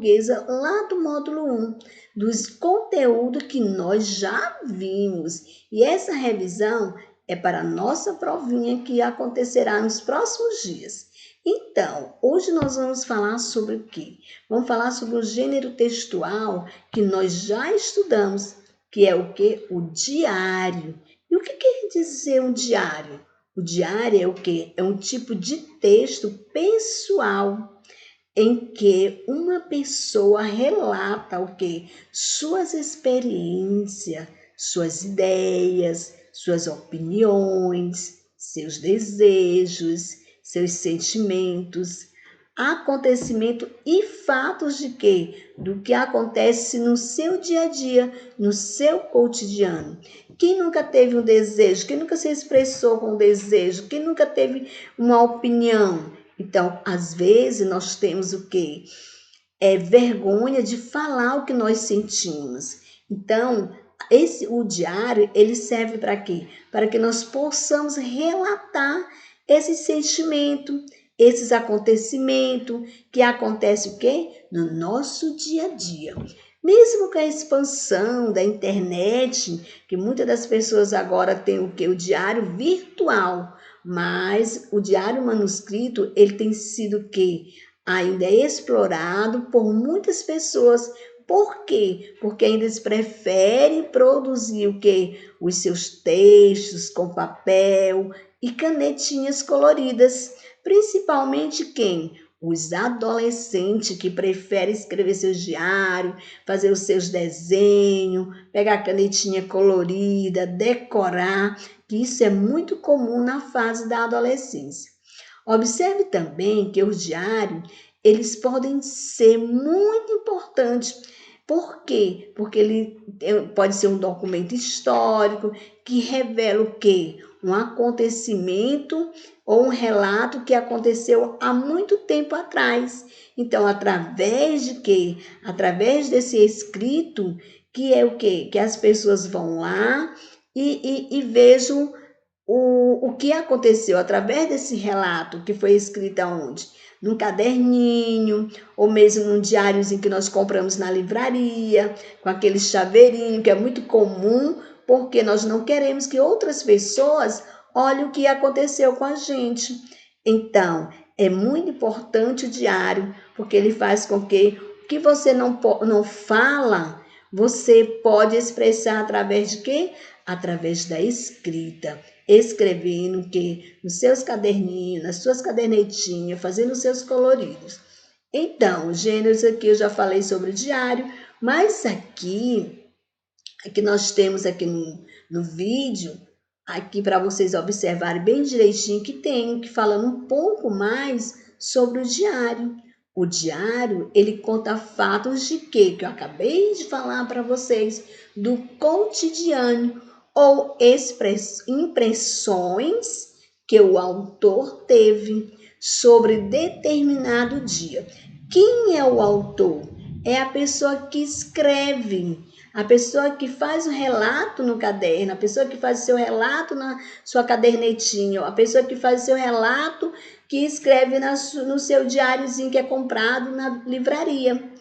portuguesa lá do módulo 1, dos conteúdos que nós já vimos. E essa revisão é para a nossa provinha que acontecerá nos próximos dias. Então, hoje nós vamos falar sobre o quê? Vamos falar sobre o gênero textual que nós já estudamos, que é o quê? O diário. E o que quer dizer um diário? O diário é o quê? É um tipo de texto pessoal em que uma pessoa relata o quê? Suas experiências, suas ideias, suas opiniões, seus desejos, seus sentimentos, acontecimento e fatos de quê? Do que acontece no seu dia a dia, no seu cotidiano. Quem nunca teve um desejo? Quem nunca se expressou com um desejo? Quem nunca teve uma opinião? Então, às vezes, nós temos o quê? Vergonha de falar o que nós sentimos. Então, o diário, ele serve para quê? Para que nós possamos relatar esse sentimento, esses acontecimentos que acontecem o quê? No nosso dia a dia. Mesmo com a expansão da internet, que muitas das pessoas agora têm o quê? O diário virtual, mas o diário manuscrito, ele tem sido o quê? Ainda é explorado por muitas pessoas. Por quê? Porque ainda eles preferem produzir o quê? Os seus textos com papel e canetinhas coloridas. Principalmente quem? Os adolescentes que preferem escrever seus diários, fazer os seus desenhos, pegar a canetinha colorida, decorar, que isso é muito comum na fase da adolescência. Observe também que os diários, eles podem ser muito importantes. Por quê? Porque ele pode ser um documento histórico que revela o quê? Um acontecimento ou um relato que aconteceu há muito tempo atrás. Então, através de quê? Através desse escrito, que é o quê? Que as pessoas vão lá e vejam o que aconteceu através desse relato que foi escrito aonde? Num caderninho, ou mesmo num diáriozinho que nós compramos na livraria, com aquele chaveirinho que é muito comum, porque nós não queremos que outras pessoas olhem o que aconteceu com a gente. Então, é muito importante o diário, porque ele faz com que o que você não fala, você pode expressar através de quê? Através da escrita. Escrevendo que nos seus caderninhos, nas suas cadernetinhas, fazendo os seus coloridos. Então, gêneros aqui eu já falei sobre o diário, mas aqui nós temos aqui no vídeo, aqui para vocês observarem bem direitinho, que tem que falando um pouco mais sobre o diário. O diário, ele conta fatos de quê? Que eu acabei de falar para vocês, do cotidiano, ou impressões que o autor teve sobre determinado dia. Quem é o autor? É a pessoa que escreve, a pessoa que faz o relato no caderno, a pessoa que faz o seu relato na sua cadernetinha, a pessoa que faz o seu relato que escreve no seu diáriozinho que é comprado na livraria.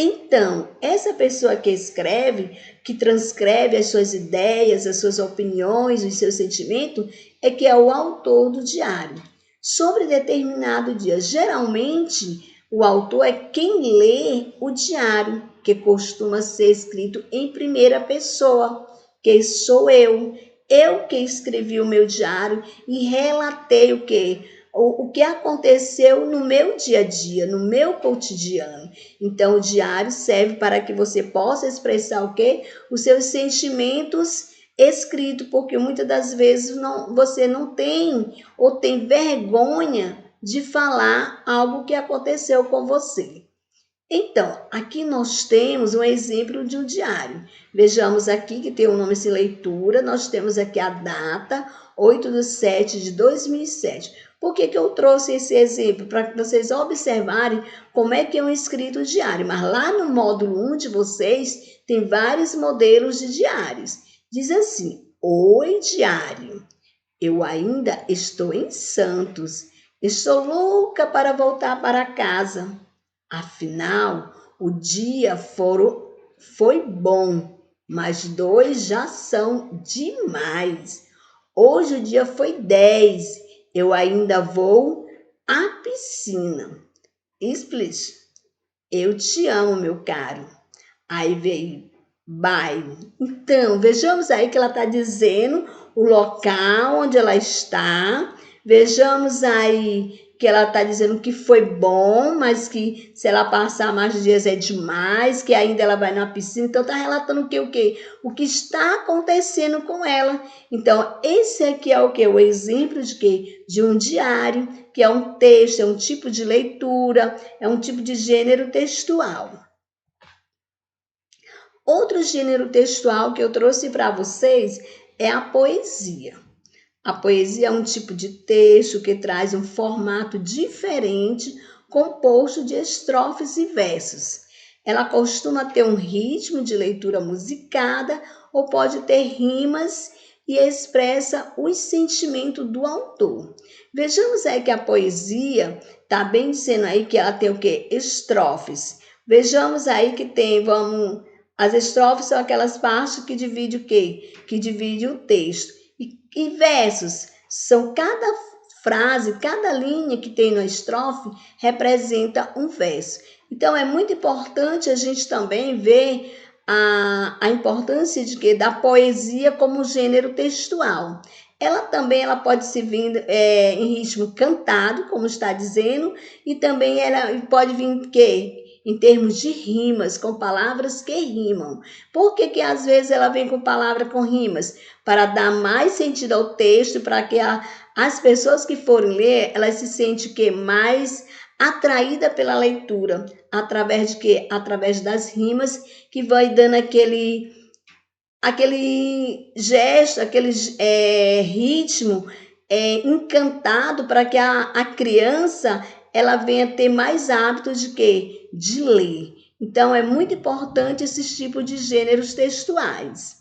Então, essa pessoa que escreve, que transcreve as suas ideias, as suas opiniões, os seus sentimentos, é que é o autor do diário. Sobre determinado dia, geralmente, o autor é quem lê o diário, que costuma ser escrito em primeira pessoa, que sou eu. Eu que escrevi o meu diário e relatei o quê? O que aconteceu no meu dia a dia, no meu cotidiano. Então, o diário serve para que você possa expressar o quê? Os seus sentimentos escritos, porque muitas das vezes você não tem ou tem vergonha de falar algo que aconteceu com você. Então, aqui nós temos um exemplo de um diário. Vejamos aqui que tem o nome de leitura, nós temos aqui a data, 8/7/2007. Por que eu trouxe esse exemplo? Para que vocês observarem como é que é um escrito diário. Mas lá no módulo 1 de vocês, tem vários modelos de diários. Diz assim: Oi, diário. Eu ainda estou em Santos. Estou louca para voltar para casa. Afinal, O dia foi bom, mas 2 já são demais. Hoje o dia foi 10. Eu ainda vou à piscina. Split, eu te amo, meu caro. Aí veio bye. Então, vejamos aí que ela está dizendo o local onde ela está. Vejamos aí que ela está dizendo que foi bom, mas que se ela passar mais dias é demais, que ainda ela vai na piscina. Então, está relatando o quê? O que está acontecendo com ela. Então, esse aqui é o quê? O exemplo de quê? De um diário, que é um texto, é um tipo de leitura, é um tipo de gênero textual. Outro gênero textual que eu trouxe para vocês é a poesia. A poesia é um tipo de texto que traz um formato diferente, composto de estrofes e versos. Ela costuma ter um ritmo de leitura musicada ou pode ter rimas e expressa os sentimentos do autor. Vejamos aí que a poesia está bem dizendo aí que ela tem o quê? Estrofes. Vejamos aí que tem, as estrofes são aquelas partes que dividem o quê? Que divide o texto. E versos são cada frase, cada linha que tem na estrofe representa um verso. Então é muito importante a gente também ver a importância da poesia como gênero textual. Ela pode se vir em ritmo cantado, como está dizendo, e também ela pode vir em termos de rimas, com palavras que rimam. Por que às vezes ela vem com palavra com rimas? Para dar mais sentido ao texto, para que as pessoas que forem ler, elas se sentem mais atraída pela leitura, através de quê? Através das rimas, que vai dando aquele gesto, aquele ritmo encantado para que a criança ela venha ter mais hábito de quê? De ler. Então, é muito importante esses tipos de gêneros textuais.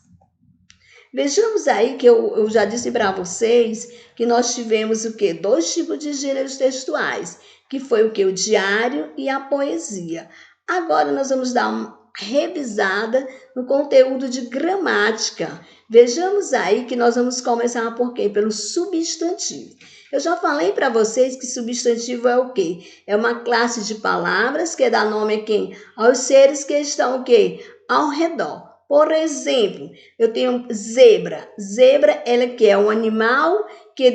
Vejamos aí que eu já disse para vocês que nós tivemos o quê? 2 tipos de gêneros textuais, que foi o quê? O diário e a poesia. Agora nós vamos dar uma revisada no conteúdo de gramática. Vejamos aí que nós vamos começar por quê? Pelo substantivo. Eu já falei para vocês que substantivo é o quê? É uma classe de palavras que dá nome a quem? Aos seres que estão o quê? Ao redor. Por exemplo, eu tenho zebra. Zebra, ela que é um animal que é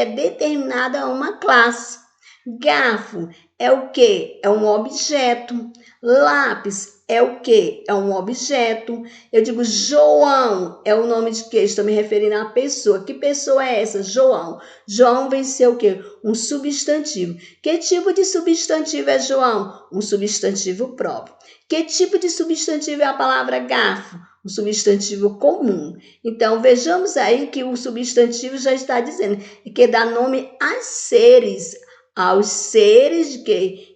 determinada a uma classe. Garfo é o quê? É um objeto. Lápis é o quê? É um objeto. Eu digo João, é o nome de quê? Estou me referindo à pessoa. Que pessoa é essa? João. João vem ser o quê? Um substantivo. Que tipo de substantivo é João? Um substantivo próprio. Que tipo de substantivo é a palavra garfo? Um substantivo comum. Então, vejamos aí que o substantivo já está dizendo que dá nome aos seres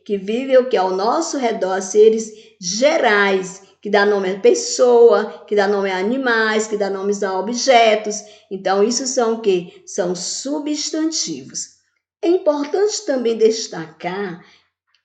que vivem o que ao nosso redor, seres gerais, que dá nome a pessoa, que dá nome a animais, que dá nomes a objetos. Então, isso são o quê? São substantivos. É importante também destacar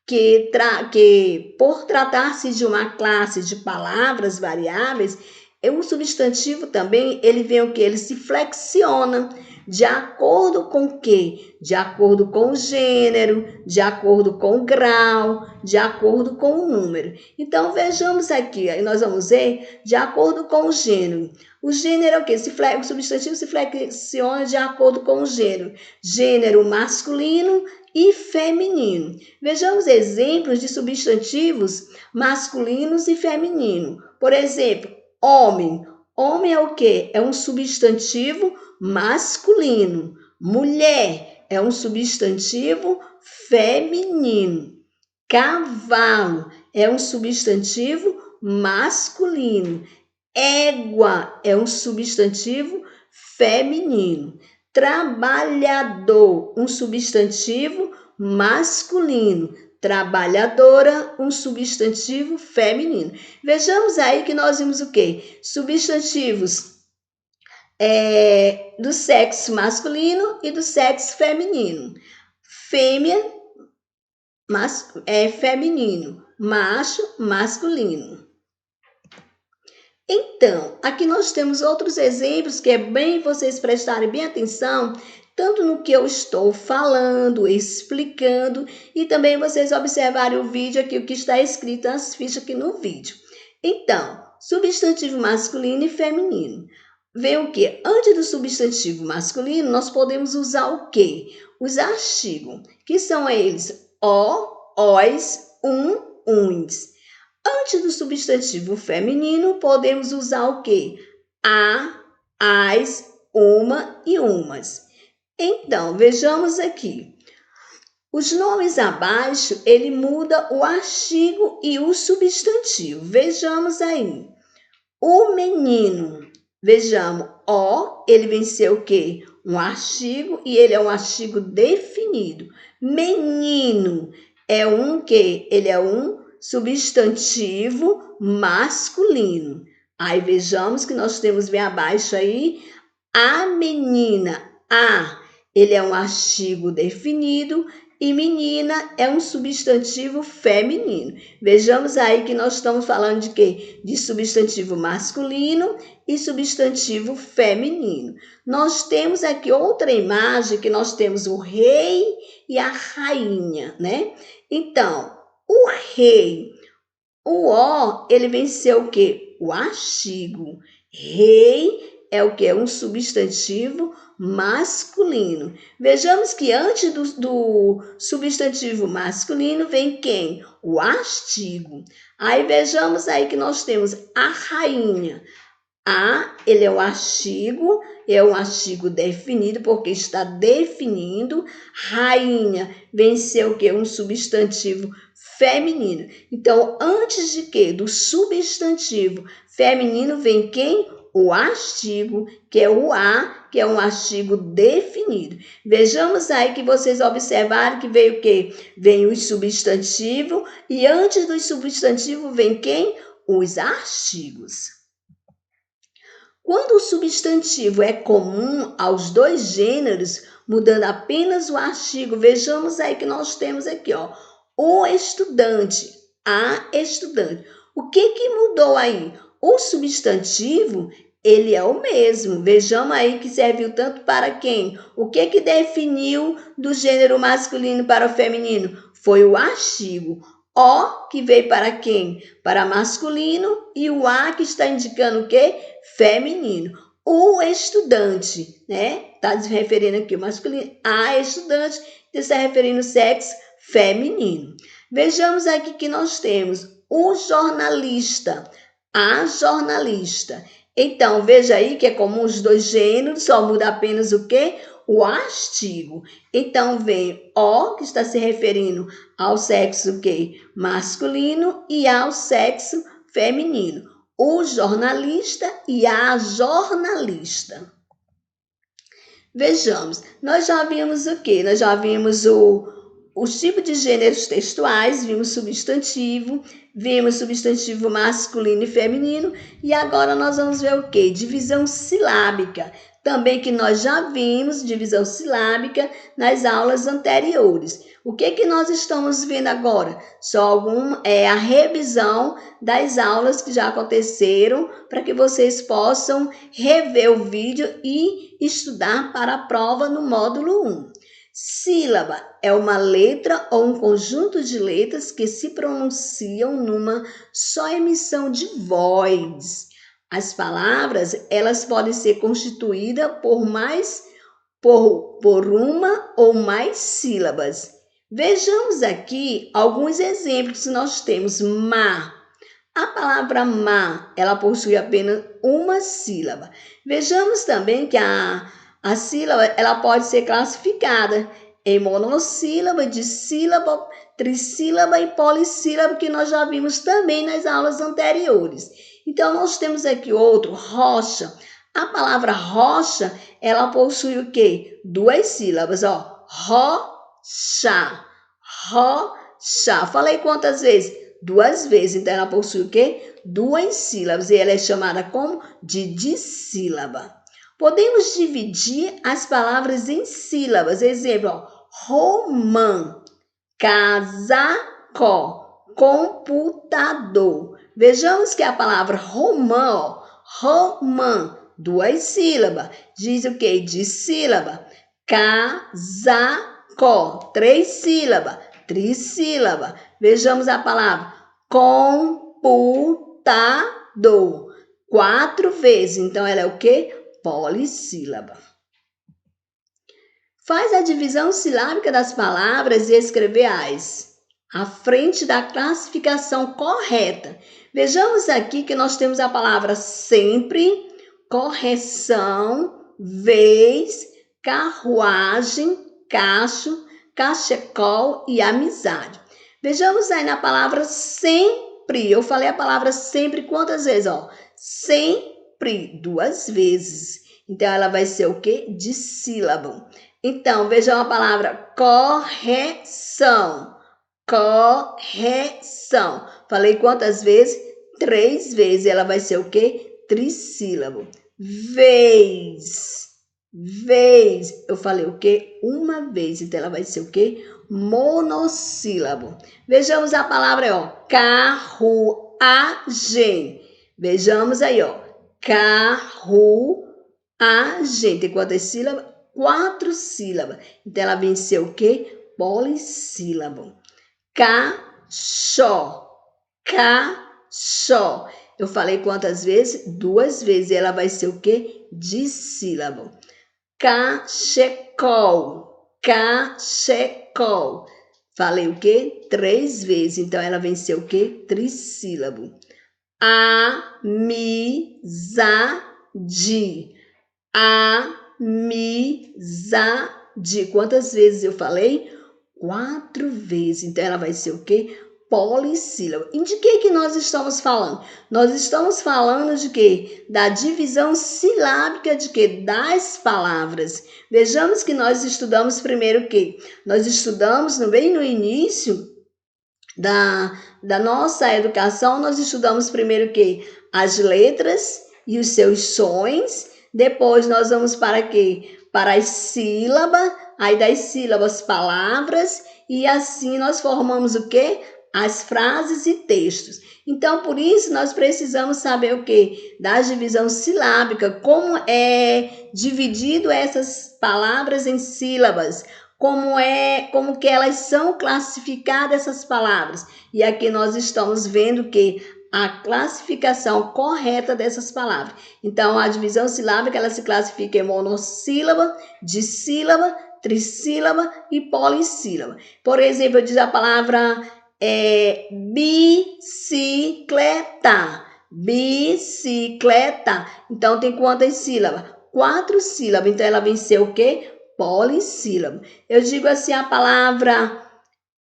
que por tratar-se de uma classe de palavras variáveis, o substantivo também, ele vem o quê? Ele se flexiona de acordo com o quê? De acordo com o gênero, de acordo com o grau, de acordo com o número. Então, vejamos aqui, aí nós vamos ver de acordo com o gênero. O gênero é o quê? O substantivo se flexiona de acordo com o gênero. Gênero masculino e feminino. Vejamos exemplos de substantivos masculinos e femininos. Por exemplo, homem. Homem é o quê? É um substantivo masculino. Mulher é um substantivo feminino. Cavalo é um substantivo masculino. Égua é um substantivo feminino. Trabalhador, um substantivo masculino. Trabalhadora, um substantivo feminino. Vejamos aí que nós vimos o quê? Substantivos do sexo masculino e do sexo feminino. Fêmea é feminino. macho, masculino. Então, aqui nós temos outros exemplos que é bem vocês prestarem bem atenção, tanto no que eu estou falando, explicando, e também vocês observarem o vídeo aqui, o que está escrito nas fichas aqui no vídeo. Então, substantivo masculino e feminino. Vem o quê? Antes do substantivo masculino, nós podemos usar o quê? Os artigos, que são eles os, uns. Antes do substantivo feminino, podemos usar o quê? As, uma e umas. Então, vejamos aqui. Os nomes abaixo, ele muda o artigo e o substantivo. Vejamos aí. O menino, vejamos, ele vem ser o quê? Um artigo e ele é um artigo definido. Menino é um quê? Ele é um substantivo masculino. Aí vejamos que nós temos bem abaixo aí a menina. Ele é um artigo definido e menina é um substantivo feminino. Vejamos aí que nós estamos falando de quê? De substantivo masculino e substantivo feminino. Nós temos aqui outra imagem que nós temos o rei e a rainha, né? Então, o rei, ele vem ser o quê? O artigo. Rei é o que? Um substantivo masculino. Vejamos que antes do substantivo masculino vem quem? O artigo. Aí vejamos aí que nós temos a rainha. Ele é um artigo definido porque está definindo. Rainha vem ser o quê? Um substantivo feminino. Então, antes de quê? Do substantivo feminino vem quem? O artigo, que é o que é um artigo definido. Vejamos aí que vocês observaram que veio o quê? Vem o substantivo e antes do substantivo vem quem? Os artigos. Quando o substantivo é comum aos dois gêneros, mudando apenas o artigo, vejamos aí que nós temos aqui, o estudante, a estudante. O que mudou aí? O substantivo, ele é o mesmo. Vejamos aí que serviu tanto para quem? O que definiu do gênero masculino para o feminino? Foi o artigo. Que veio para quem? Para masculino e o a que está indicando o quê? Feminino. O estudante, né? Está se referindo aqui o masculino. A estudante está se referindo ao sexo feminino. Vejamos aqui que nós temos o jornalista, a jornalista. Então, veja aí que é comum os dois gêneros, só muda apenas o quê? O artigo. Então, vem o, que está se referindo ao sexo quê? Masculino e ao sexo feminino. O jornalista e a jornalista. Vejamos, nós já vimos o quê? Nós já vimos os tipos de gêneros textuais, vimos substantivo masculino e feminino, e agora nós vamos ver o quê? Divisão silábica, também que nós já vimos divisão silábica nas aulas anteriores. O que nós estamos vendo agora? Só a revisão das aulas que já aconteceram, para que vocês possam rever o vídeo e estudar para a prova no módulo 1. Sílaba é uma letra ou um conjunto de letras que se pronunciam numa só emissão de voz. As palavras, elas podem ser constituídas por uma ou mais sílabas. Vejamos aqui alguns exemplos. Nós temos má. A palavra má, ela possui apenas uma sílaba. Vejamos também que a sílaba, ela pode ser classificada em monossílaba, dissílaba, trissílaba e polissílaba, que nós já vimos também nas aulas anteriores. Então, nós temos aqui outro, rocha. A palavra rocha, ela possui o quê? Duas sílabas, rocha, rocha. Falei quantas vezes? 2 vezes. Então, ela possui o quê? 2 sílabas. E ela é chamada como? De dissílaba. Podemos dividir as palavras em sílabas. Exemplo, romã, casacó, computador. Vejamos que a palavra romã, ó, romã, 2 sílabas. Diz o quê? Dissílaba. Casaco, 3 sílabas. Trissílaba. Vejamos a palavra computador. 4 vezes. Então, ela é o quê? Polissílaba. Faz a divisão silábica das palavras e escreve as à frente da classificação correta. Vejamos aqui que nós temos a palavra sempre, correção, vez, carruagem, cacho, cachecol e amizade. Vejamos aí na palavra sempre. Eu falei a palavra sempre quantas vezes? Ó? Sempre, 2 vezes. Então, ela vai ser o quê? Dissílabo. Então, vejam a palavra correção. Correção. Falei quantas vezes? 3 vezes. Ela vai ser o quê? Trissílabo. Vez. Vez. Eu falei o quê? 1 vez. Então, ela vai ser o quê? Monossílabo. Vejamos a palavra, ó. Carruagem. Vejamos aí, ó. Carruagem. Tem quantas sílabas? 4 sílabas. Então, ela vem ser o quê? Polissílabo. Cachó. Cachó. Eu falei quantas vezes? 2 vezes. Ela vai ser o quê? Dissílabo. Cachecol. Cachecol. Falei o quê? 3 vezes. Então, ela vem ser o quê? Trissílabo. Amizade. Amizade. Quantas vezes eu falei? 4 vezes. Então, ela vai ser o quê? Polissílabo. E de que nós estamos falando? Nós estamos falando de quê? Da divisão silábica de quê? Das palavras. Vejamos que nós estudamos primeiro o quê? Nós estudamos bem no início da nossa educação, nós estudamos primeiro o quê? As letras e os seus sons. Depois nós vamos para quê? Para as sílabas, aí das sílabas palavras, e assim nós formamos o quê? As frases e textos. Então, por isso, nós precisamos saber o quê? Da divisão silábica, como é dividido essas palavras em sílabas, como que elas são classificadas essas palavras. E aqui nós estamos vendo que a classificação correta dessas palavras. Então, a divisão silábica, ela se classifica em monossílaba, dissílaba, trissílaba e polissílaba. Por exemplo, eu digo a palavra bicicleta. Bicicleta. Então, tem quantas sílabas? 4 sílabas. Então, ela vem ser o quê? Polissílabo. Eu digo assim a palavra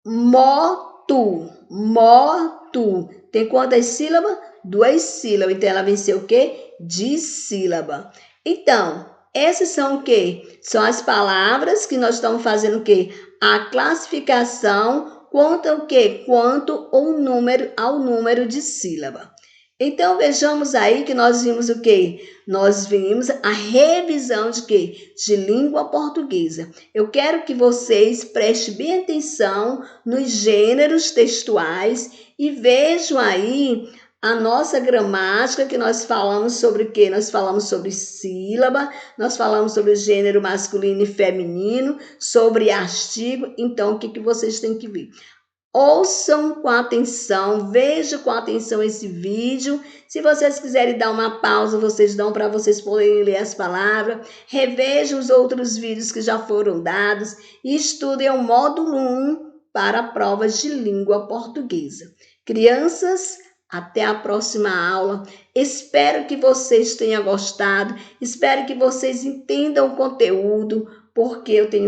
moto. Moto. Tem quantas sílabas? 2 sílabas. Então, ela vem ser o quê? Dissílaba. Então, essas são o quê? São as palavras que nós estamos fazendo o quê? A classificação quanto ao quê? Quanto ao número de sílaba. Então, vejamos aí que nós vimos o quê? Nós vimos a revisão de quê? De língua portuguesa. Eu quero que vocês prestem bem atenção nos gêneros textuais e vejam aí a nossa gramática, que nós falamos sobre o quê? Nós falamos sobre sílaba, nós falamos sobre gênero masculino e feminino, sobre artigo. Então, o que vocês têm que ver? Ouçam com atenção, vejam com atenção esse vídeo. Se vocês quiserem dar uma pausa, vocês dão para vocês poderem ler as palavras. Revejam os outros vídeos que já foram dados e estudem o módulo 1 para provas de língua portuguesa. Crianças, até a próxima aula. Espero que vocês tenham gostado, espero que vocês entendam o conteúdo, porque eu tenho